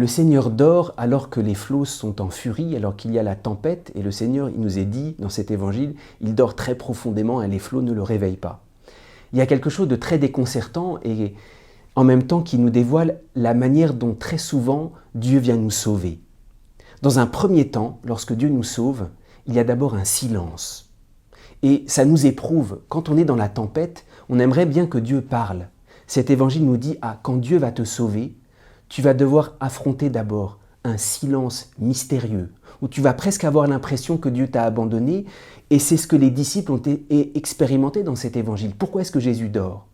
Le Seigneur dort alors que les flots sont en furie, alors qu'il y a la tempête, et le Seigneur, il nous est dit dans cet évangile, il dort très profondément et les flots ne le réveillent pas. Il y a quelque chose de très déconcertant et en même temps qui nous dévoile la manière dont très souvent Dieu vient nous sauver. Dans un premier temps, lorsque Dieu nous sauve, il y a d'abord un silence. Et ça nous éprouve. Quand on est dans la tempête, on aimerait bien que Dieu parle. Cet évangile nous dit, quand Dieu va te sauver, tu vas devoir affronter d'abord un silence mystérieux, où tu vas presque avoir l'impression que Dieu t'a abandonné, et c'est ce que les disciples ont expérimenté dans cet évangile. Pourquoi est-ce que Jésus dort ?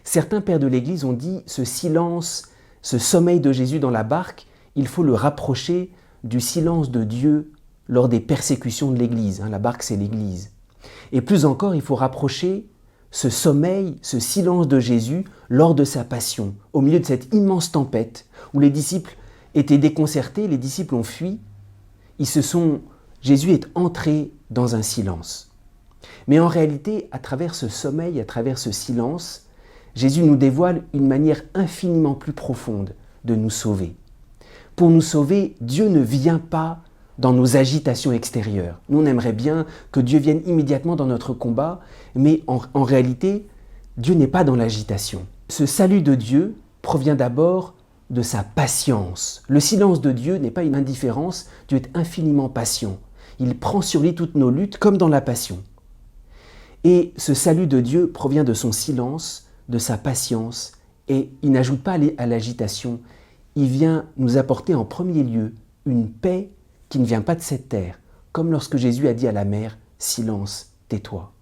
Certains pères de l'Église ont dit, ce silence, ce sommeil de Jésus dans la barque, il faut le rapprocher du silence de Dieu lors des persécutions de l'Église. La barque, c'est l'Église. Et plus encore, il faut rapprocher ce sommeil, ce silence de Jésus lors de sa passion, au milieu de cette immense tempête où les disciples étaient déconcertés, les disciples ont fui, Jésus est entré dans un silence. Mais en réalité, à travers ce sommeil, à travers ce silence, Jésus nous dévoile une manière infiniment plus profonde de nous sauver. Pour nous sauver, Dieu ne vient pas dans nos agitations extérieures. Nous, on aimerait bien que Dieu vienne immédiatement dans notre combat, mais en réalité, Dieu n'est pas dans l'agitation. Ce salut de Dieu provient d'abord de sa patience. Le silence de Dieu n'est pas une indifférence, Dieu est infiniment patient. Il prend sur lui toutes nos luttes comme dans la passion. Et ce salut de Dieu provient de son silence, de sa patience, et il n'ajoute pas à l'agitation, il vient nous apporter en premier lieu une paix qui ne vient pas de cette terre, comme lorsque Jésus a dit à la mer « Silence, tais-toi ».